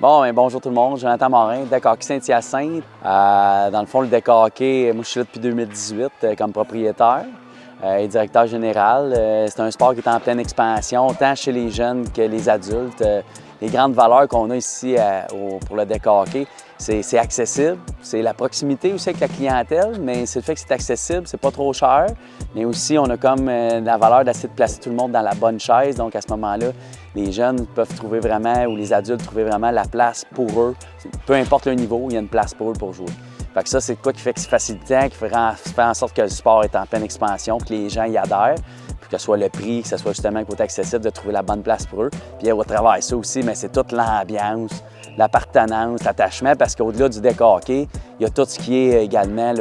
Bonjour tout le monde, Jonathan Morin, Deck Hockey Saint-Hyacinthe. Dans le fond, le Deck Hockey, moi je suis là depuis 2018 comme propriétaire et directeur général. C'est un sport qui est en pleine expansion, tant chez les jeunes que les adultes. Les grandes valeurs qu'on a ici pour le Deck Hockey, c'est accessible, c'est la proximité aussi avec la clientèle, mais c'est le fait que c'est accessible, c'est pas trop cher, mais aussi on a comme la valeur d'essayer de placer tout le monde dans la bonne chaise, donc à ce moment-là, les jeunes peuvent trouver vraiment, ou les adultes trouver vraiment la place pour eux. Peu importe le niveau, il y a une place pour eux pour jouer. Fait que ça, c'est quoi qui fait que c'est facilitant, qui fait en sorte que le sport est en pleine expansion, que les gens y adhèrent, puis que ce soit le prix, que ce soit justement le côté accessible, de trouver la bonne place pour eux. Puis au travers de ça aussi, mais c'est toute l'ambiance, l'appartenance, l'attachement, parce qu'au-delà du Deck Hockey, il y a tout ce qui est également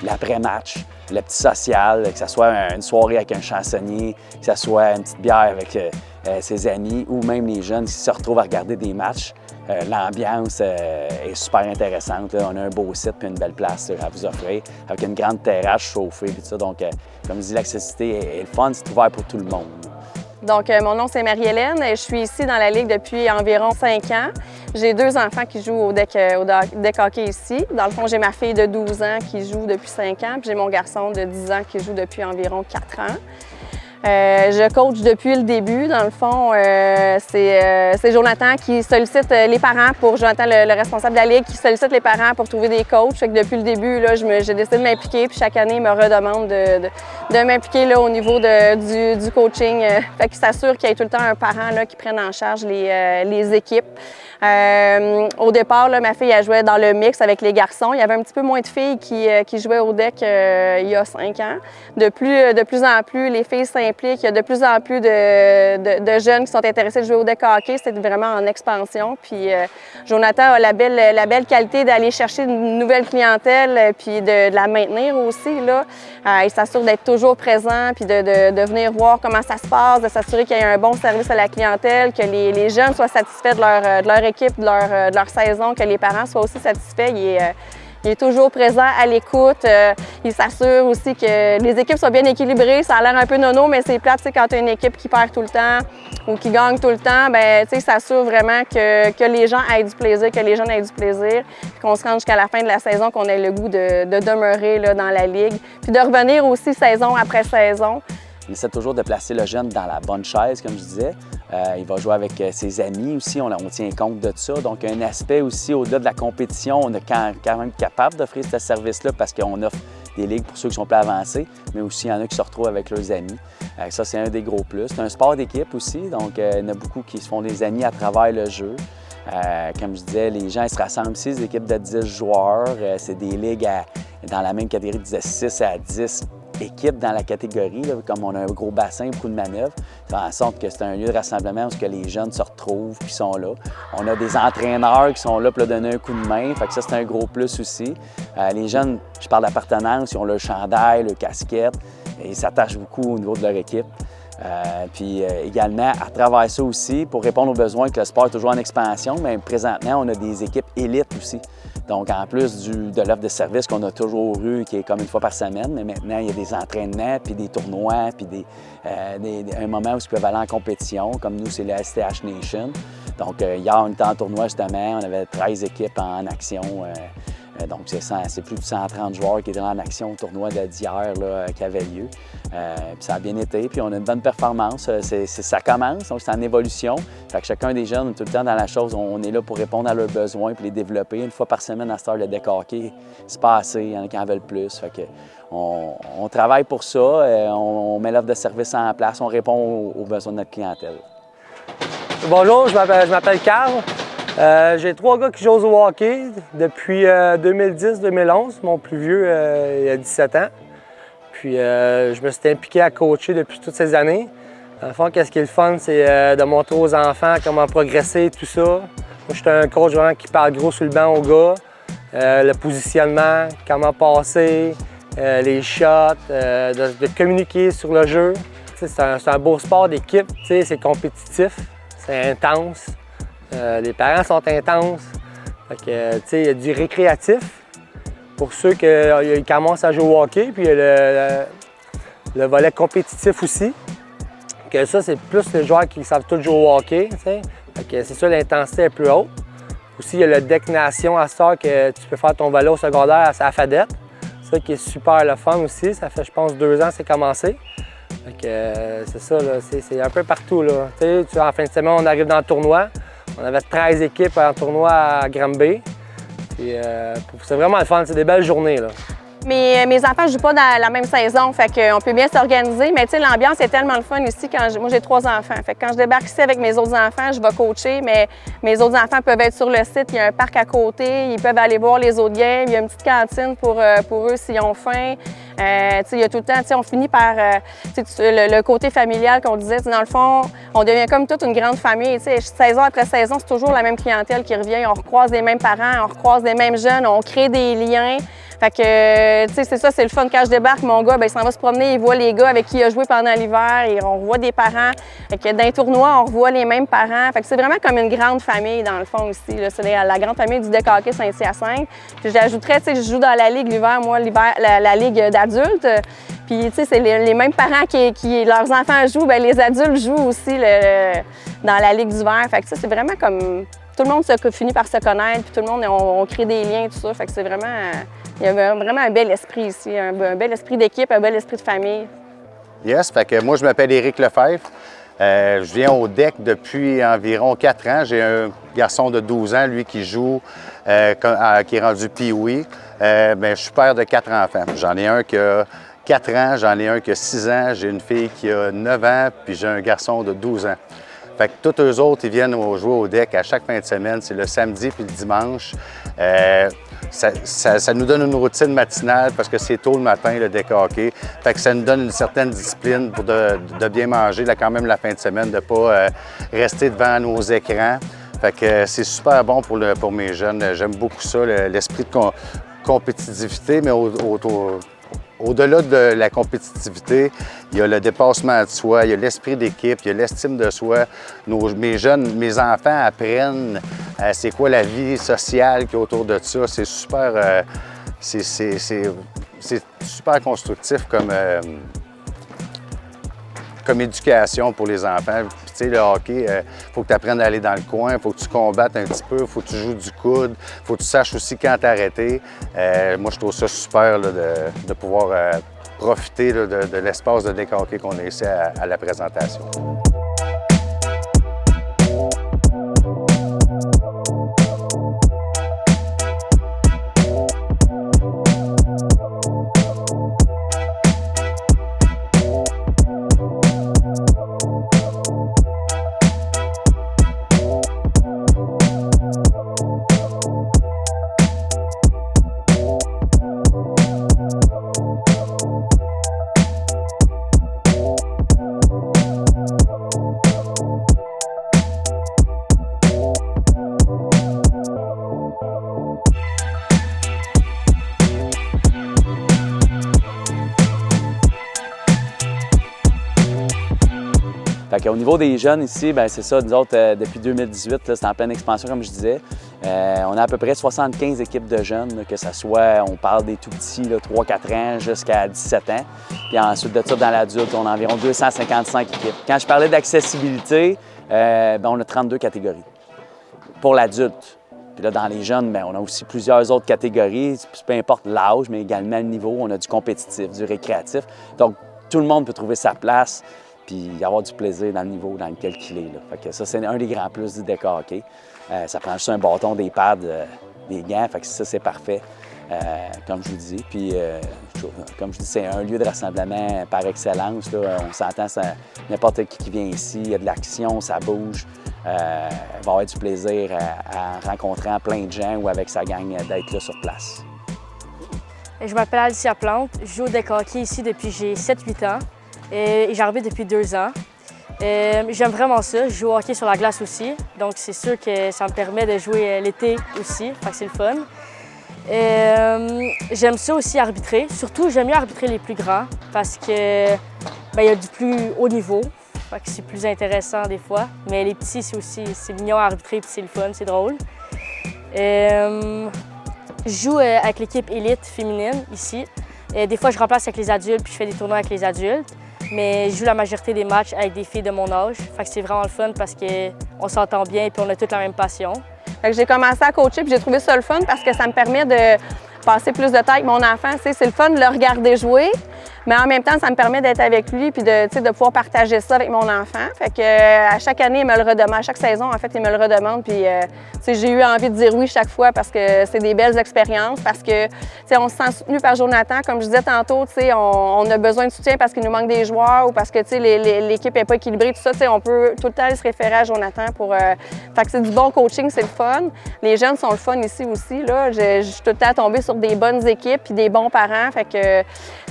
l'après-match, le petit social, que ce soit une soirée avec un chansonnier, que ce soit une petite bière avec ses amis, ou même les jeunes qui se retrouvent à regarder des matchs. L'ambiance est super intéressante. Là. On a un beau site et une belle place à vous offrir, avec une grande terrasse chauffée et tout ça. Donc, comme je dis, l'accessibilité est le fun, c'est ouvert pour tout le monde. Donc, mon nom, c'est Marie-Hélène. Je suis ici dans la Ligue depuis environ 5 ans. J'ai 2 enfants qui jouent au deck hockey ici. Dans le fond, j'ai ma fille de 12 ans qui joue depuis 5 ans, puis j'ai mon garçon de 10 ans qui joue depuis environ 4 ans. Je coach depuis le début. Dans le fond, c'est Jonathan qui sollicite les parents pour Jonathan, le responsable de la Ligue, qui sollicite les parents pour trouver des coachs. Fait que depuis le début, j'ai décidé de m'impliquer. Puis chaque année, il me redemande de m'impliquer au niveau du coaching. Fait qu'il s'assure qu'il y ait tout le temps un parent là, qui prenne en charge les équipes. Au départ, là, ma fille elle jouait dans le mix avec les garçons. Il y avait un petit peu moins de filles qui jouaient au deck il y a 5 ans. De plus en plus, les filles s'impliquent. Il y a de plus en plus de jeunes qui sont intéressés de jouer au deck hockey. C'est vraiment en expansion. Puis Jonathan a la belle qualité d'aller chercher une nouvelle clientèle puis de la maintenir aussi. Là. Il s'assure d'être toujours présent puis de venir voir comment ça se passe, de s'assurer qu'il y ait un bon service à la clientèle, que les jeunes soient satisfaits de leur équipe, de leur saison, que les parents soient aussi satisfaits. Il est toujours présent à l'écoute. Il s'assure aussi que les équipes soient bien équilibrées. Ça a l'air un peu nono, mais c'est plate quand tu as une équipe qui perd tout le temps ou qui gagne tout le temps. Il s'assure vraiment que les gens aient du plaisir, que les jeunes aient du plaisir, qu'on se rende jusqu'à la fin de la saison, qu'on ait le goût de demeurer là, dans la Ligue, puis de revenir aussi saison après saison. On essaie toujours de placer le jeune dans la bonne chaise, comme je disais. Il va jouer avec ses amis aussi, on tient compte de ça. Donc, un aspect aussi, au-delà de la compétition, on est quand même capable d'offrir ce service-là parce qu'on offre des ligues pour ceux qui sont plus avancés, mais aussi il y en a qui se retrouvent avec leurs amis. Ça, c'est un des gros plus. C'est un sport d'équipe aussi, donc il y en a beaucoup qui se font des amis à travers le jeu. Comme je disais, les gens ils se rassemblent ici, des équipes de 10 joueurs. C'est des ligues dans la même catégorie de 6 à 10 équipes dans la catégorie, là, comme on a un gros bassin, beaucoup de manœuvres, ça fait en sorte que c'est un lieu de rassemblement où les jeunes se retrouvent et sont là. On a des entraîneurs qui sont là pour leur donner un coup de main, fait que ça c'est un gros plus aussi. Les jeunes, je parle d'appartenance, ils ont leur chandail, leur casquette, et ils s'attachent beaucoup au niveau de leur équipe. Puis également, à travers ça aussi, pour répondre aux besoins que le sport est toujours en expansion, mais présentement, on a des équipes élites aussi. Donc, en plus de l'offre de service qu'on a toujours eu, qui est comme une fois par semaine, mais maintenant, il y a des entraînements, puis des tournois, puis un moment où ils peuvent aller en compétition, comme nous, c'est le STH Nation. Donc, hier, on était en tournoi, justement, on avait 13 équipes en action. Donc, c'est plus de 130 joueurs qui étaient en action au tournoi d'hier qui avait lieu. Puis ça a bien été, puis on a une bonne performance. Ça commence, donc c'est en évolution. Fait que chacun des jeunes, tout le temps dans la chose, on est là pour répondre à leurs besoins puis les développer. Une fois par semaine, à cette heure, le deck hockey, c'est pas assez, il y en a qui en veulent plus. Fait que on travaille pour ça, on met l'offre de service en place, on répond aux besoins de notre clientèle. Bonjour, je m'appelle Carl. J'ai 3 gars qui jouent au hockey depuis 2010-2011. Mon plus vieux, il a 17 ans. Puis je me suis impliqué à coacher depuis toutes ces années. Dans le fond, qu'est-ce qui est le fun, c'est de montrer aux enfants comment progresser, tout ça. Moi, je suis un coach vraiment qui parle gros sur le banc aux gars. Le positionnement, comment passer, les shots, de communiquer sur le jeu. C'est un beau sport d'équipe, c'est compétitif, c'est intense. Les parents sont intenses. Fait que, il y a du récréatif pour ceux qui commencent à jouer au hockey, puis il y a le volet compétitif aussi. Que ça, c'est plus les joueurs qui savent tous jouer au hockey. C'est sûr, l'intensité est plus haute. Aussi, il y a le deck Nation à Star que tu peux faire ton volet au secondaire à sa fadette. C'est ça qui est super le fun aussi. Ça fait, je pense, 2 ans que c'est commencé. C'est ça, c'est un peu partout. Là. En fin de semaine, on arrive dans le tournoi. On avait 13 équipes en tournoi à Granby. C'est vraiment le fun, c'est des belles journées. Là. Mes enfants ne jouent pas dans la même saison, fait qu'on peut bien s'organiser, mais l'ambiance est tellement le fun ici. Moi, j'ai 3 enfants, fait que quand je débarque ici avec mes autres enfants, je vais coacher, mais mes autres enfants peuvent être sur le site, il y a un parc à côté, ils peuvent aller voir les autres games, il y a une petite cantine pour eux s'ils ont faim. Il y a tout le temps, on finit par le côté familial qu'on disait, dans le fond, on devient comme toute une grande famille. Saison après saison, c'est toujours la même clientèle qui revient, on recroise les mêmes parents, on recroise les mêmes jeunes, on crée des liens. Fait que, c'est ça, c'est le fun. Quand je débarque, mon gars, il s'en va se promener, il voit les gars avec qui il a joué pendant l'hiver, et on revoit des parents. Fait que dans les tournois, on revoit les mêmes parents. Fait que c'est vraiment comme une grande famille, dans le fond, ici. C'est la grande famille du deck hockey Saint-Hyacinthe. Puis j'ajouterais, je joue dans la ligue l'hiver, moi, la ligue d'adultes. Puis, c'est les mêmes parents qui leurs enfants jouent, les adultes jouent aussi dans la ligue d'hiver. Fait que ça, c'est vraiment comme... Tout le monde finit par se connaître, puis tout le monde, on crée des liens, tout ça. Fait que c'est vraiment... Il y a vraiment un bel esprit ici, un bel esprit d'équipe, un bel esprit de famille. Yes, fait que moi, je m'appelle Éric Lefebvre. Je viens au deck depuis environ 4 ans. J'ai un garçon de 12 ans, lui, qui joue, qui est rendu pee-wee. Je suis père de 4 enfants. J'en ai un qui a 4 ans, j'en ai un qui a 6 ans, j'ai une fille qui a 9 ans, puis j'ai un garçon de 12 ans. Fait que tous eux autres, ils viennent jouer au deck à chaque fin de semaine. C'est le samedi puis le dimanche. Ça nous donne une routine matinale parce que c'est tôt le matin, le deck hockey. Fait que ça nous donne une certaine discipline pour de bien manger là, quand même la fin de semaine, de ne pas rester devant nos écrans. Fait que c'est super bon pour mes jeunes. J'aime beaucoup ça, l'esprit de compétitivité, mais au-delà de la compétitivité, il y a le dépassement de soi, il y a l'esprit d'équipe, il y a l'estime de soi. Mes enfants apprennent c'est quoi la vie sociale qui est autour de ça. C'est super, c'est super constructif comme éducation pour les enfants. Puis, tu sais, le hockey, il faut que tu apprennes à aller dans le coin, il faut que tu combattes un petit peu, il faut que tu joues du coude, il faut que tu saches aussi quand t'arrêter. Moi, je trouve ça super là, de pouvoir profiter là, de l'espace de deck hockey qu'on a ici à la présentation. Au niveau des jeunes ici, c'est ça, nous autres, depuis 2018, c'est en pleine expansion, comme je disais. On a à peu près 75 équipes de jeunes, là, que ce soit, on parle des tout petits, 3-4 ans jusqu'à 17 ans. Puis ensuite de ça, dans l'adulte, on a environ 255 équipes. Quand je parlais d'accessibilité, on a 32 catégories pour l'adulte. Puis là, dans les jeunes, on a aussi plusieurs autres catégories, peu importe l'âge, mais également le niveau. On a du compétitif, du récréatif. Donc, tout le monde peut trouver sa place puis avoir du plaisir dans le niveau dans lequel il est. Là. Fait que ça, c'est un des grands plus du deck hockey. Ça prend juste un bâton, des pads, des gants, fait que ça, c'est parfait, comme je vous dis. Puis, comme je dis, c'est un lieu de rassemblement par excellence. Là. On s'entend, n'importe qui vient ici, il y a de l'action, ça bouge. Il va avoir du plaisir à rencontrer plein de gens ou avec sa gang d'être là sur place. Je m'appelle Alicia Plante, je joue au deck hockey ici depuis j'ai 7-8 ans. Et j'arbitre depuis 2 ans. J'aime vraiment ça. Je joue au hockey sur la glace aussi. Donc, c'est sûr que ça me permet de jouer l'été aussi. Fait que c'est le fun. J'aime ça aussi arbitrer. Surtout, j'aime mieux arbitrer les plus grands parce que il y a du plus haut niveau. Fait que c'est plus intéressant des fois. Mais les petits, c'est mignon à arbitrer puis c'est le fun, c'est drôle. Je joue avec l'équipe élite féminine ici. Des fois, je remplace avec les adultes puis je fais des tournois avec les adultes. mais je joue la majorité des matchs avec des filles de mon âge. Fait que c'est vraiment le fun parce qu'on s'entend bien et on a toutes la même passion. Fait que j'ai commencé à coacher puis j'ai trouvé ça le fun parce que ça me permet de passer plus de temps avec mon enfant. C'est le fun de le regarder jouer, mais en même temps, ça me permet d'être avec lui puis de pouvoir partager ça avec mon enfant. Fait que à chaque année, il me le redemande. À chaque saison, en fait, il me le redemande. Puis j'ai eu envie de dire oui chaque fois parce que c'est des belles expériences, parce que on se sent soutenu par Jonathan. Comme je disais tantôt, on a besoin de soutien parce qu'il nous manque des joueurs ou parce que l'équipe n'est pas équilibrée. Tout ça, on peut tout le temps se référer à Jonathan pour. Fait que c'est du bon coaching, c'est le fun. Les jeunes sont le fun ici aussi. Là. Je suis tout le temps tombée sur des bonnes équipes puis des bons parents. Fait que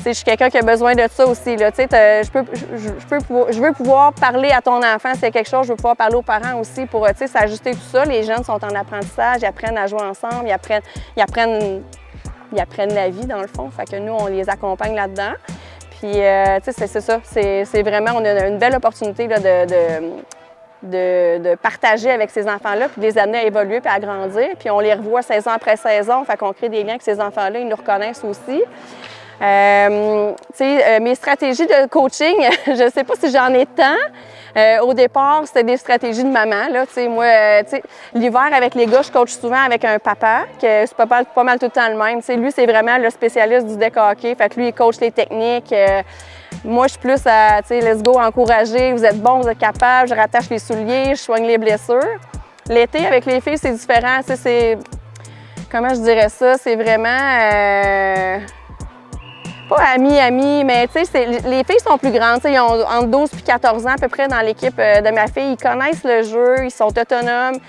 je suis quelqu'un qui a besoin de ça aussi. Là. Je veux pouvoir parler à ton enfant s'il y a quelque chose. Je veux pouvoir parler aux parents aussi pour s'ajuster tout ça. Les jeunes sont en apprentissage, ils apprennent à jouer ensemble, ils apprennent la vie dans le fond. Fait que nous, on les accompagne là-dedans. Puis, c'est ça. C'est vraiment, on a une belle opportunité là, de partager avec ces enfants-là, puis de les amener à évoluer puis à grandir. Puis on les revoit saison après saison, fait qu'on crée des liens avec ces enfants-là, ils nous reconnaissent aussi. Mes stratégies de coaching, je ne sais pas si j'en ai tant. Au départ, c'était des stratégies de maman. Là, moi, l'hiver, avec les gars, je coach souvent avec un papa, que c'est pas mal tout le temps le même. Lui, c'est vraiment le spécialiste du deck hockey. Fait que lui, il coach les techniques. Moi, je suis plus à, let's go, encourager. Vous êtes bons, vous êtes capables. Je rattache les souliers, je soigne les blessures. L'été, avec les filles, c'est différent. Comment je dirais ça? C'est vraiment... pas amis, mais les filles sont plus grandes. Ils ont entre 12 et 14 ans à peu près dans l'équipe de ma fille. Ils connaissent le jeu, ils sont autonomes.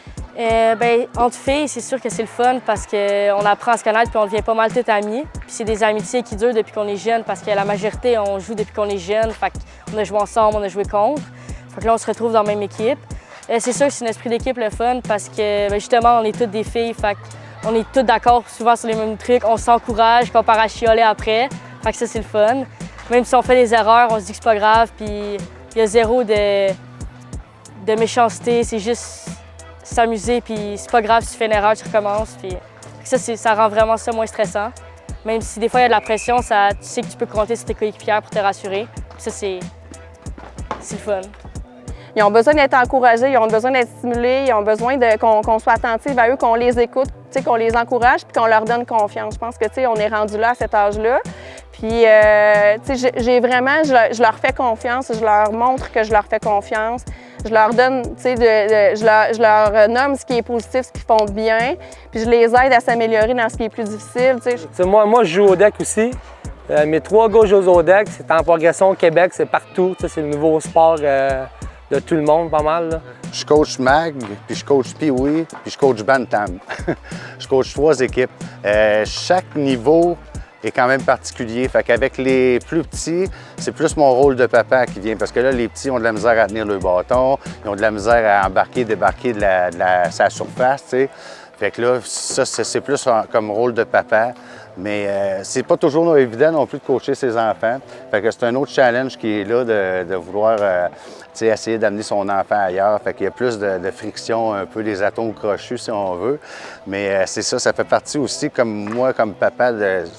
Entre filles, c'est sûr que c'est le fun parce qu'on apprend à se connaître puis on devient pas mal toutes amies. Puis c'est des amitiés qui durent depuis qu'on est jeune parce que la majorité, on joue depuis qu'on est jeune. Fait qu'on a joué ensemble, on a joué contre. Fait que là, on se retrouve dans la même équipe. C'est sûr que c'est un esprit d'équipe le fun parce que justement, on est toutes des filles. Fait qu'on est toutes d'accord souvent sur les mêmes trucs. On s'encourage, qu'on part à chioler après. Fait que ça, c'est le fun. Même si on fait des erreurs, on se dit que c'est pas grave, puis il y a zéro de méchanceté, c'est juste s'amuser, puis c'est pas grave si tu fais une erreur, tu recommences. Puis ça rend vraiment ça moins stressant. Même si des fois il y a de la pression, tu sais que tu peux compter sur tes coéquipières pour te rassurer. Puis ça, c'est le fun. Ils ont besoin d'être encouragés, ils ont besoin d'être stimulés, ils ont besoin qu'on soit attentif à eux, qu'on les écoute, qu'on les encourage puis qu'on leur donne confiance. Je pense que on est rendu là à cet âge-là. Puis, je leur fais confiance, je leur montre que je leur fais confiance. Je leur donne, je leur nomme ce qui est positif, ce qu'ils font de bien, puis je les aide à s'améliorer dans ce qui est plus difficile. Moi, je joue au deck aussi. Mes 3 gars jouent au deck, c'est en progression au Québec, c'est partout. C'est le nouveau sport de tout le monde, pas mal. Là. Je coach Mag, puis je coach Pee-Wee, puis je coach Bantam. Je coach 3 équipes. Chaque niveau est quand même particulier. Fait qu'avec les plus petits, c'est plus mon rôle de papa qui vient. Parce que là, les petits ont de la misère à tenir le bâton, ils ont de la misère à embarquer, débarquer de sa surface, tu sais. Fait que là, ça, c'est plus comme rôle de papa. Mais c'est pas toujours évident non plus de coacher ses enfants. Fait que c'est un autre challenge qui est là de vouloir essayer d'amener son enfant ailleurs. Fait qu'il y a plus de friction, un peu des atomes crochus si on veut. Mais c'est ça fait partie aussi, comme moi, comme papa,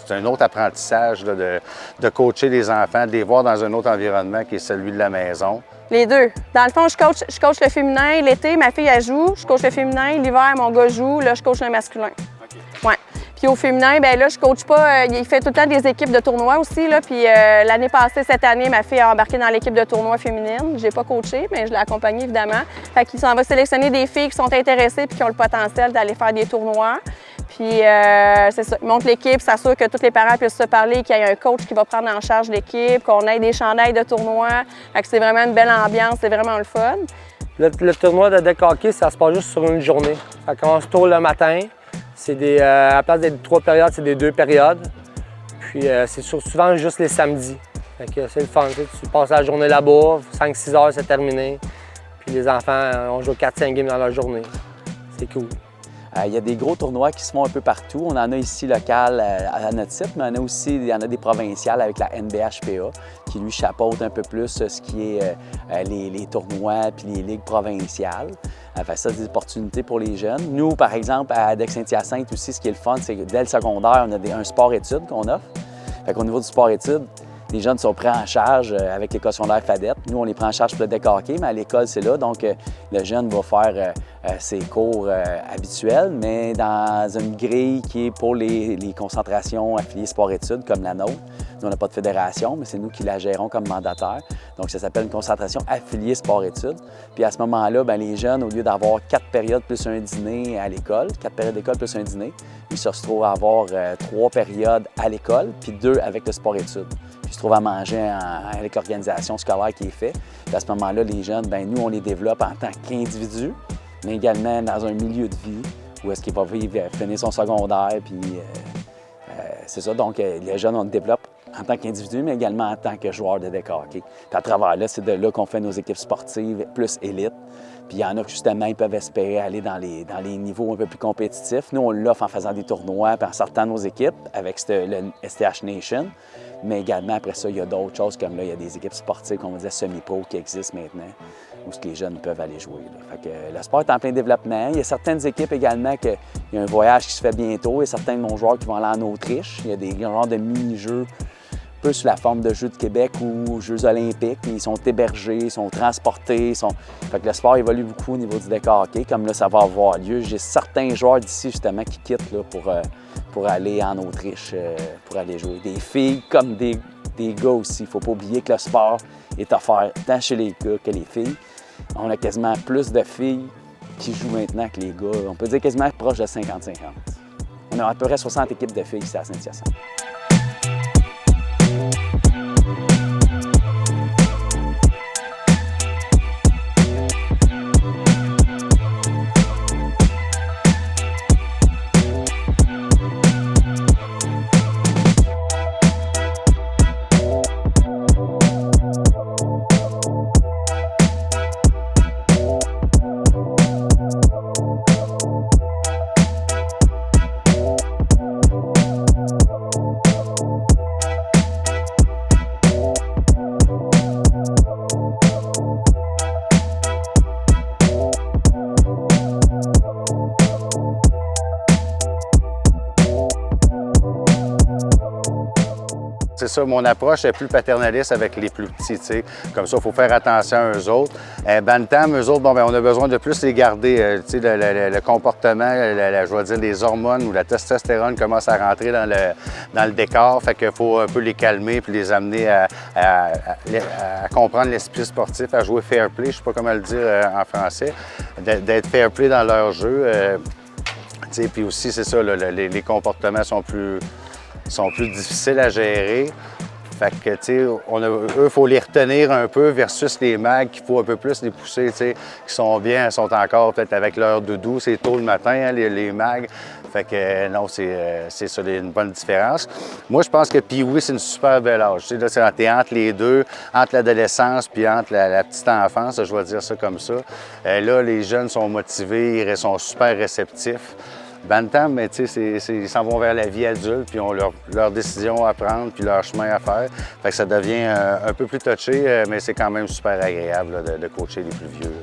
c'est un autre apprentissage là, de coacher les enfants, de les voir dans un autre environnement qui est celui de la maison. Les deux. Dans le fond, je coach le féminin. L'été, ma fille, elle joue. Je coach le féminin. L'hiver, mon gars joue. Là, je coach le masculin. Okay. Ouais. Puis au féminin, bien là, je coach pas. Il fait tout le temps des équipes de tournois aussi. Là. Puis l'année passée, cette année, ma fille a embarqué dans l'équipe de tournoi féminine. J'ai pas coaché, mais je l'ai accompagnée, évidemment. Fait qu'il s'en va sélectionner des filles qui sont intéressées puis qui ont le potentiel d'aller faire des tournois. Puis c'est ça, il monte l'équipe, s'assure que tous les parents puissent se parler, qu'il y ait un coach qui va prendre en charge l'équipe, qu'on ait des chandails de tournoi. Fait que c'est vraiment une belle ambiance, c'est vraiment le fun. Le tournoi de deck hockey, ça se passe juste sur une journée. Ça commence tôt le matin. C'est à la place des 3 périodes, c'est des 2 périodes. Puis c'est souvent juste les samedis. Fait que c'est le fun. Tu passes la journée là-bas, 5-6 heures, c'est terminé. Puis les enfants, on joue 4-5 games dans la journée. C'est cool. Il y a des gros tournois qui se font un peu partout. On en a ici local à notre site, mais il y en a des provinciales avec la NBHPA qui lui chapeaute un peu plus ce qui est les tournois puis les ligues provinciales. Fait ça, des opportunités pour les jeunes. Nous, par exemple, à Deck-Saint-Hyacinthe aussi, ce qui est le fun, c'est que dès le secondaire, on a un sport-études qu'on offre. Fait qu'au niveau du sport-études, les jeunes sont pris en charge avec l'école secondaire Fadette. Nous, on les prend en charge pour le deck hockey, mais à l'école, c'est là. Donc, le jeune va faire ses cours habituels, mais dans une grille qui est pour les concentrations affiliées sport-études, comme la nôtre. Nous, on n'a pas de fédération, mais c'est nous qui la gérons comme mandataire. Donc, ça s'appelle une concentration affiliée sport-études. Puis à ce moment-là, bien, les jeunes, au lieu d'avoir 4 périodes plus un dîner à l'école, 4 périodes d'école plus un dîner, ils se retrouvent à avoir 3 périodes à l'école, puis 2 avec le sport-études. Puis ils se trouvent à manger avec l'organisation scolaire qui est faite. Puis à ce moment-là, les jeunes, bien, nous, on les développe en tant qu'individus, mais également dans un milieu de vie où est-ce qu'il va vivre, finir son secondaire, puis c'est ça. Donc, les jeunes, on les développe en tant qu'individu, mais également en tant que joueur de deck hockey. Puis à travers là, c'est de là qu'on fait nos équipes sportives plus élites. Puis il y en a que justement, ils peuvent espérer aller dans les niveaux un peu plus compétitifs. Nous, on l'offre en faisant des tournois, puis en sortant nos équipes avec le STH Nation. Mais également, après ça, il y a d'autres choses comme là, il y a des équipes sportives, comme on disait, semi-pro qui existent maintenant, où les jeunes peuvent aller jouer. Là. Fait que le sport est en plein développement. Il y a certaines équipes également qu'il y a un voyage qui se fait bientôt. Il y a certains de nos joueurs qui vont aller en Autriche. Il y a des genres de mini-jeux, un peu sous la forme de Jeux de Québec ou Jeux olympiques. Ils sont hébergés, ils sont transportés. Fait que le sport évolue beaucoup au niveau du deck hockey, comme là, ça va avoir lieu. J'ai certains joueurs d'ici, justement, qui quittent là, pour aller en Autriche, pour aller jouer. Des filles comme des gars aussi. Il ne faut pas oublier que le sport est offert tant chez les gars que les filles. On a quasiment plus de filles qui jouent maintenant que les gars. On peut dire quasiment proche de 50-50. On a à peu près 60 équipes de filles ici à Saint-Hyacinthe. C'est ça, mon approche est plus paternaliste avec les plus petits, tu sais. Comme ça, il faut faire attention à eux autres. Bantam, eux autres, bon, bien, on a besoin de plus les garder. Tu sais, le comportement, je vais dire, les hormones ou la testostérone commencent à rentrer dans le décor. Fait qu'il faut un peu les calmer puis les amener à comprendre l'esprit sportif, à jouer fair play, je ne sais pas comment le dire en français, d'être fair play dans leur jeu. Tu sais, puis aussi, c'est ça, les comportements sont plus difficiles à gérer. Fait que, tu sais, eux, il faut les retenir un peu versus les mags qu'il faut un peu plus les pousser, tu sais, qui sont bien, sont encore peut-être avec leur doudou, c'est tôt le matin, hein, les mags. Fait que, non, c'est ça, une bonne différence. Moi, je pense que Pee-Wee, c'est une super belle âge. Tu sais, là, t'es entre les deux, entre l'adolescence puis entre la petite enfance, je vais dire ça comme ça. Là, les jeunes sont motivés, ils sont super réceptifs. Bantam, mais tu sais, ils s'en vont vers la vie adulte, puis ont leur décision à prendre, puis leur chemin à faire. Fait que ça devient un peu plus touché, mais c'est quand même super agréable là, de coacher les plus vieux.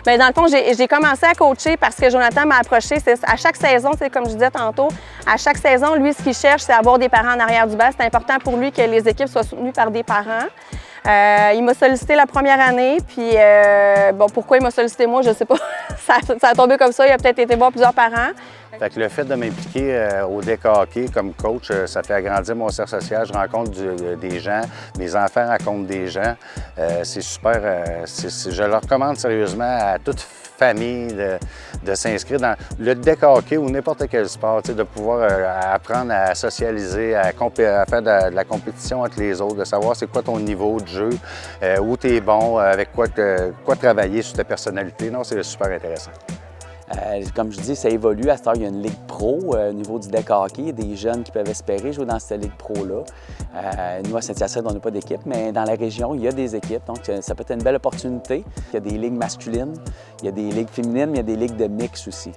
Bien, dans le fond, j'ai commencé à coacher parce que Jonathan m'a approché. À chaque saison, comme je disais tantôt, à chaque saison, lui, ce qu'il cherche, c'est avoir des parents en arrière du banc. C'est important pour lui que les équipes soient soutenues par des parents. Il m'a sollicité la première année, puis bon, pourquoi il m'a sollicité moi, je ne sais pas. ça a tombé comme ça, il a peut-être été voir plusieurs parents. Fait que le fait de m'impliquer au deck hockey comme coach, ça fait agrandir mon cercle social. Je rencontre des gens, mes enfants rencontrent des gens. C'est super. Je le recommande sérieusement à toute famille de s'inscrire dans le deck hockey ou n'importe quel sport, de pouvoir apprendre à socialiser, à faire de la compétition entre les autres, de savoir c'est quoi ton niveau de jeu, où tu es bon, avec quoi travailler sur ta personnalité. Non, c'est super intéressant. Comme je dis, ça évolue. À cette heure, il y a une ligue pro au niveau du deck hockey. Il y a des jeunes qui peuvent espérer jouer dans cette ligue pro-là. Nous, à Saint-Hyacinthe, on n'a pas d'équipe, mais dans la région, il y a des équipes. Donc, ça peut être une belle opportunité. Il y a des ligues masculines, il y a des ligues féminines, mais il y a des ligues de mix aussi.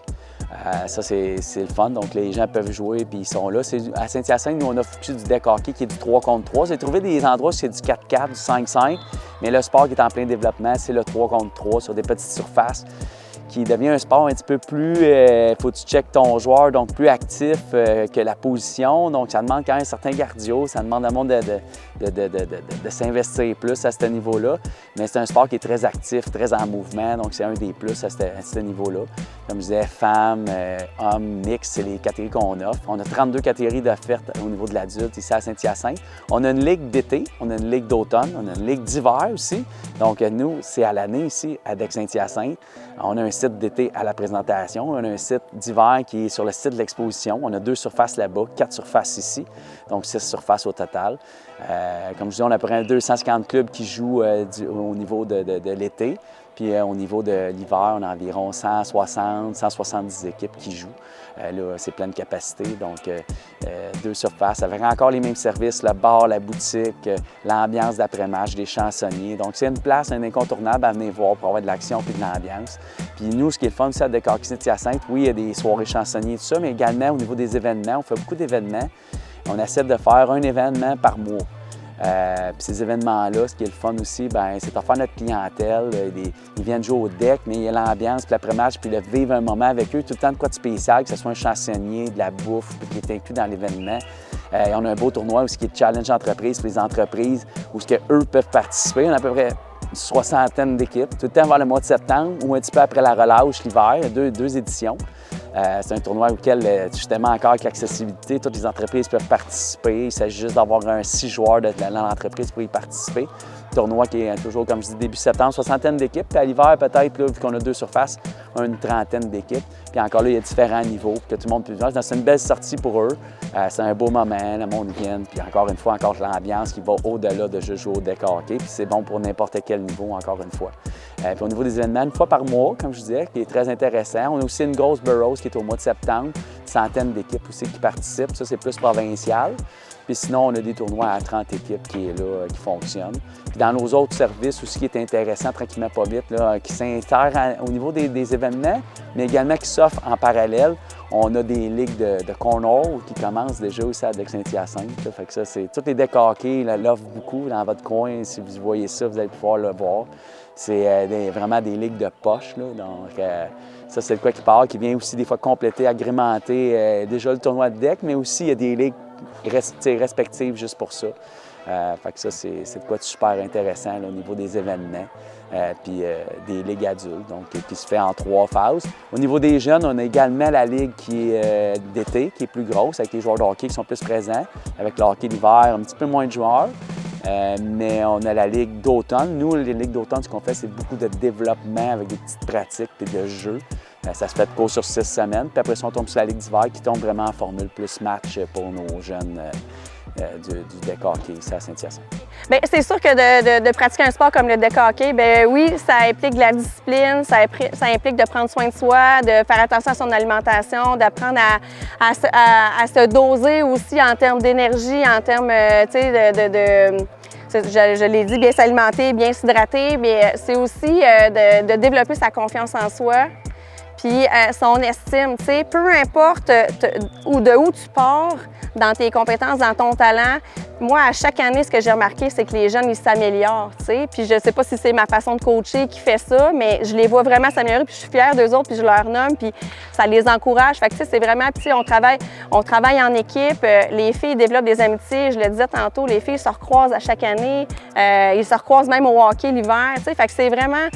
Ça, c'est le fun. Donc, les gens peuvent jouer puis ils sont là. À Saint-Hyacinthe, nous, on offre plus du deck hockey qui est du 3 contre 3. J'ai trouvé des endroits où c'est du 4-4, du 5-5, mais le sport qui est en plein développement, c'est le 3 contre 3 sur des petites surfaces qui devient un sport un petit peu plus, faut que tu checkes ton joueur, donc plus actif que la position. Donc, ça demande quand même un certain cardio, ça demande à monde de s'investir plus à ce niveau-là. Mais c'est un sport qui est très actif, très en mouvement, donc c'est un des plus à ce niveau-là. Comme je disais, femmes, hommes, mix, c'est les catégories qu'on offre. On a 32 catégories d'offertes au niveau de l'adulte ici à Saint-Hyacinthe. On a une ligue d'été, on a une ligue d'automne, on a une ligue d'hiver aussi. Donc, nous, c'est à l'année ici à Saint-Hyacinthe. On a un site d'été à la présentation, on a un site d'hiver qui est sur le site de l'exposition. On a 2 surfaces là-bas, 4 surfaces ici, donc 6 surfaces au total. Comme je dis, on a à peu près 250 clubs qui jouent au niveau de l'été. Puis au niveau de l'hiver, on a environ 160, 170 équipes qui jouent. Là, c'est pleine capacité, donc 2 surfaces avec encore les mêmes services, le bar, la boutique, l'ambiance d'après-match, des chansonniers. Donc c'est une place, un incontournable à venir voir pour avoir de l'action et de l'ambiance. Puis nous, ce qui est le fun aussi à Décor Saint-Hyacinthe, oui, il y a des soirées chansonniers, tout ça, mais également au niveau des événements, on fait beaucoup d'événements. On essaie de faire un événement par mois. Puis ces événements-là, ce qui est le fun aussi, c'est d'offrir notre clientèle. Ils viennent jouer au deck, mais il y a l'ambiance, puis l'après-match, puis le vivre un moment avec eux, tout le temps de quoi de spécial, que ce soit un chansonnier, de la bouffe, puis qui est inclus dans l'événement. On a un beau tournoi aussi qui est Challenge Entreprise pour les entreprises, où eux peuvent participer. On a à peu près une 60aine d'équipes, tout le temps vers le mois de septembre ou un petit peu après la relâche l'hiver, deux éditions. C'est un tournoi auquel, justement, encore avec l'accessibilité, toutes les entreprises peuvent participer. Il s'agit juste d'avoir 6 joueurs dans l'entreprise pour y participer. Tournoi qui est toujours, comme je dis, début septembre, 60aine d'équipes. Puis à l'hiver, peut-être, là, vu qu'on a 2 surfaces, une 30aine d'équipes. Puis encore là, il y a différents niveaux pour que tout le monde puisse voir. C'est une belle sortie pour eux. C'est un beau moment, le monde vient. Puis encore une fois, encore l'ambiance qui va au-delà de juste jouer au deck hockey. Puis c'est bon pour n'importe quel niveau, encore une fois. Puis au niveau des événements, une fois par mois, comme je disais, qui est très intéressant. On a aussi une grosse Burroughs qui est au mois de septembre, une centaine d'équipes aussi qui participent. Ça, c'est plus provincial. Puis sinon, on a des tournois à 30 équipes qui est là, qui fonctionnent. Puis dans nos autres services aussi, qui est intéressant, tranquillement pas vite, là, qui s'insèrent au niveau des événements, mais également qui s'offrent en parallèle. On a des ligues de cornhole qui commencent déjà aussi à Saint-Hyacinthe. Fait que ça, c'est tous les decks hockey, l'offre beaucoup dans votre coin. Si vous voyez ça, vous allez pouvoir le voir. C'est vraiment des ligues de poche, là. Donc, ça, c'est le quoi qui part, qui vient aussi des fois compléter, agrémenter déjà le tournoi de deck, mais aussi il y a des ligues respectives juste pour ça. Fait que ça, c'est de quoi de super intéressant là, au niveau des événements. Puis des ligues adultes, donc qui se fait en 3 phases. Au niveau des jeunes, on a également la ligue qui est d'été, qui est plus grosse, avec les joueurs de hockey qui sont plus présents, avec le hockey d'hiver, un petit peu moins de joueurs. Mais on a la ligue d'automne. Nous, les ligues d'automne, ce qu'on fait, c'est beaucoup de développement avec des petites pratiques et de jeux. Ça se fait de cours sur 6 semaines. Puis après ça, on tombe sur la ligue d'hiver qui tombe vraiment en formule plus match pour nos jeunes du deck hockey ici à Saint-Hyacinthe. Bien, c'est sûr que de pratiquer un sport comme le deck hockey, bien oui, ça implique de la discipline, ça implique de prendre soin de soi, de faire attention à son alimentation, d'apprendre à se doser aussi en termes d'énergie, en termes, tu sais, je l'ai dit, bien s'alimenter, bien s'hydrater, mais c'est aussi de développer sa confiance en soi, puis son estime, tu sais, peu importe de où tu pars, dans tes compétences, dans ton talent. Moi, à chaque année, ce que j'ai remarqué, c'est que les jeunes, ils s'améliorent, tu sais. Puis je ne sais pas si c'est ma façon de coacher qui fait ça, mais je les vois vraiment s'améliorer, puis je suis fière d'eux autres, puis je leur nomme, puis ça les encourage. Fait que, tu sais, c'est vraiment, puis on travaille en équipe. Les filles développent des amitiés. Je le disais tantôt, les filles se recroisent à chaque année. Ils se recroisent même au hockey l'hiver, tu sais. Fait que c'est vraiment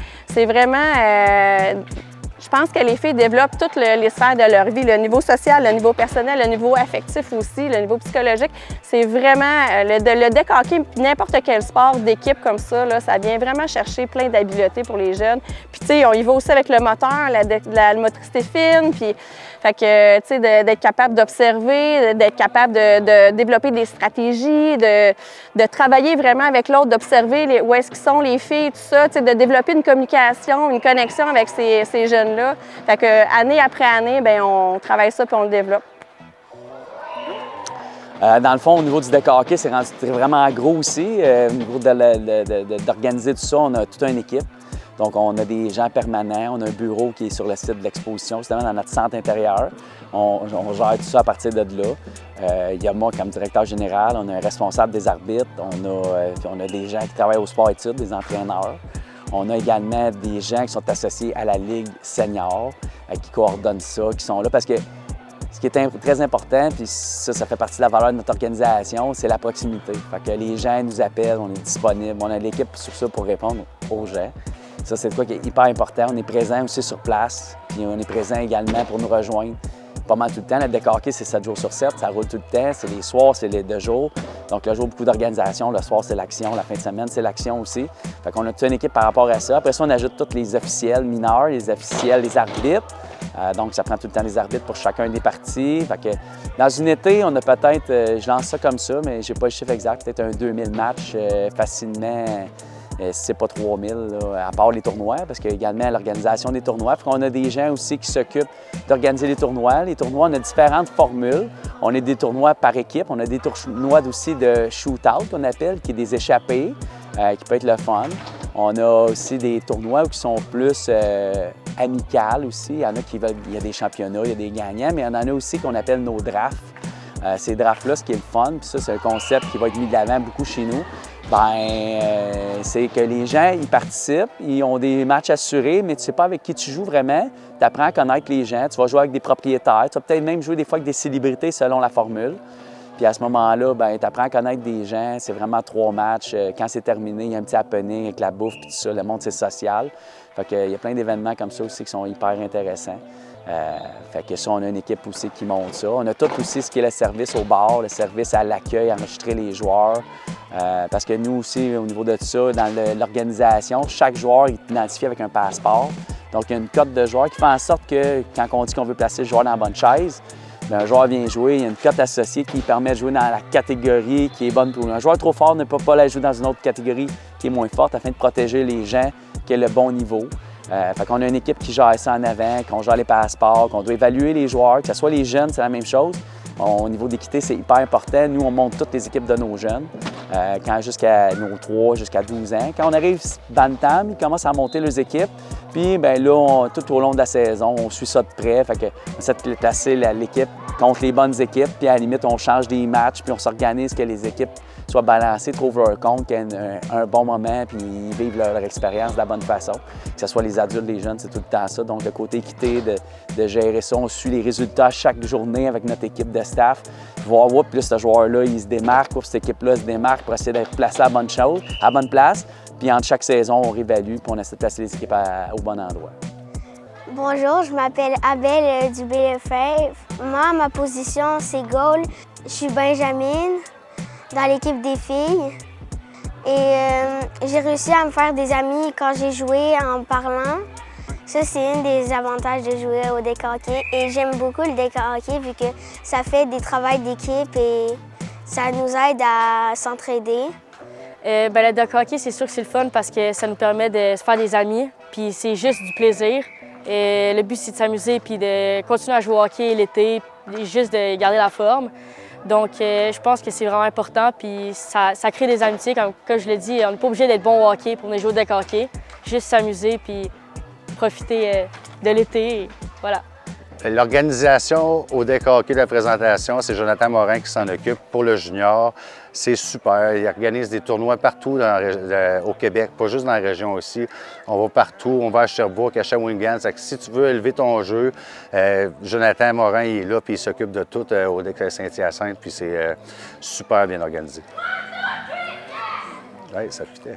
je pense que les filles développent toutes les sphères de leur vie, le niveau social, le niveau personnel, le niveau affectif aussi, le niveau psychologique. C'est vraiment le deck hockey, n'importe quel sport d'équipe comme ça, là, ça vient vraiment chercher plein d'habiletés pour les jeunes. Puis tu sais, on y va aussi avec le moteur, la motricité fine, puis fait que tu sais, d'être capable d'observer, d'être capable de développer des stratégies, de travailler vraiment avec l'autre, d'observer où est-ce qu'ils sont les filles, tout ça, tu sais, de développer une communication, une connexion avec ces jeunes-là. Fait que année après année, bien, on travaille ça puis on le développe. Dans le fond, au niveau du deck hockey, c'est vraiment gros aussi. Au niveau d'organiser tout ça, on a toute une équipe. Donc, on a des gens permanents, on a un bureau qui est sur le site de l'exposition, justement dans notre centre intérieur. On gère tout ça à partir de là. Il y a moi comme directeur général, on a un responsable des arbitres, on a des gens qui travaillent au sport-études, des entraîneurs. On a également des gens qui sont associés à la Ligue senior, qui coordonnent ça, qui sont là parce que ce qui est très important, puis ça fait partie de la valeur de notre organisation, c'est la proximité. Fait que les gens nous appellent, on est disponible, on a l'équipe sur ça pour répondre aux gens. Ça, c'est quoi qui est hyper important. On est présent aussi sur place, puis on est présent également pour nous rejoindre pas mal tout le temps. Le deck hockey, c'est 7 jours sur 7, ça roule tout le temps. C'est les soirs, c'est les 2 jours. Donc le jour, beaucoup d'organisation. Le soir, c'est l'action. La fin de semaine, c'est l'action aussi. Fait qu'on a toute une équipe par rapport à ça. Après ça, on ajoute tous les officiels mineurs, les officiels, les arbitres. Donc, ça prend tout le temps des arbitres pour chacun des parties. Fait que, dans une été, on a peut-être, je lance ça comme ça, mais je n'ai pas le chiffre exact, peut-être un 2000 matchs facilement, si c'est pas 3000, là, à part les tournois, parce qu'il y a également l'organisation des tournois. Fait qu'on a des gens aussi qui s'occupent d'organiser les tournois. Les tournois, on a différentes formules. On a des tournois par équipe, on a des tournois aussi de shoot-out, qu'on appelle, qui est des échappées, qui peut être le fun. On a aussi des tournois qui sont plus amicales aussi. Il y en a qui veulent, il y a des championnats, il y a des gagnants, mais il y en a aussi qu'on appelle nos drafts. Ces drafts-là, ce qui est le fun, puis ça, c'est un concept qui va être mis de l'avant beaucoup chez nous. C'est que les gens, ils participent, ils ont des matchs assurés, mais tu ne sais pas avec qui tu joues vraiment. Tu apprends à connaître les gens, tu vas jouer avec des propriétaires, tu vas peut-être même jouer des fois avec des célébrités selon la formule. Puis à ce moment-là, tu apprends à connaître des gens. C'est vraiment 3 matchs. Quand c'est terminé, il y a un petit happening avec la bouffe et tout ça. Le monde, c'est social. Fait que, il y a plein d'événements comme ça aussi qui sont hyper intéressants. Fait que ça, on a une équipe aussi qui monte ça. On a tout aussi ce qui est le service au bar, le service à l'accueil, enregistrer les joueurs. Parce que nous aussi, au niveau de ça, dans l'organisation, chaque joueur est identifié avec un passeport. Donc, il y a une cote de joueur qui fait en sorte que quand on dit qu'on veut placer le joueur dans la bonne chaise, un joueur vient jouer, il y a une cote associée qui permet de jouer dans la catégorie qui est bonne pour lui. Un joueur trop fort ne peut pas la jouer dans une autre catégorie qui est moins forte afin de protéger les gens qui ont le bon niveau. Fait qu'on a une équipe qui gère ça en avant, qu'on gère les passeports, qu'on doit évaluer les joueurs, que ce soit les jeunes, c'est la même chose. Au niveau d'équité, c'est hyper important. Nous, on monte toutes les équipes de nos jeunes, jusqu'à nos 3, jusqu'à 12 ans. Quand on arrive Bantam, ils commencent à monter leurs équipes. Puis là, tout au long de la saison, on suit ça de près. Fait qu'on essaie de placer l'équipe contre les bonnes équipes. Puis à la limite, on change des matchs, puis on s'organise que les équipes soient balancées, trouvent leur compte, qu'ils aient un bon moment, puis ils vivent leur expérience de la bonne façon. Que ce soit les adultes, les jeunes, c'est tout le temps ça. Donc, le côté équité, de gérer ça, on suit les résultats chaque journée avec notre équipe de staff. Voir, puis ce joueur-là, il se démarque, ou cette équipe-là se démarque pour essayer d'être placé à la bonne chose, à la bonne place. Puis entre chaque saison, on réévalue, puis on essaie de placer les équipes au bon endroit. Bonjour, je m'appelle Abel Dubé-Lefebvre. Moi, ma position, c'est goal. Je suis Benjamin dans l'équipe des filles. Et j'ai réussi à me faire des amis quand j'ai joué en parlant. Ça, c'est un des avantages de jouer au deck hockey. Et j'aime beaucoup le deck hockey vu que ça fait des travaux d'équipe et ça nous aide à s'entraider. Le deck hockey, c'est sûr que c'est le fun parce que ça nous permet de se faire des amis. Puis c'est juste du plaisir. Et le but, c'est de s'amuser puis de continuer à jouer au hockey l'été, juste de garder la forme. Donc, je pense que c'est vraiment important. Puis ça crée des amitiés. Comme je l'ai dit, on n'est pas obligé d'être bon au hockey pour venir jouer au deck hockey. Juste s'amuser puis profiter de l'été. Voilà. L'organisation au deck hockey de la présentation, c'est Jonathan Morin qui s'en occupe pour le junior. C'est super. Il organise des tournois partout au Québec, pas juste dans la région aussi. On va partout. On va à Sherbrooke, à Shawinigan. Si tu veux élever ton jeu, Jonathan Morin il est là puis il s'occupe de tout au deck Saint-Hyacinthe. Puis c'est super bien organisé. Oui, ça fitait.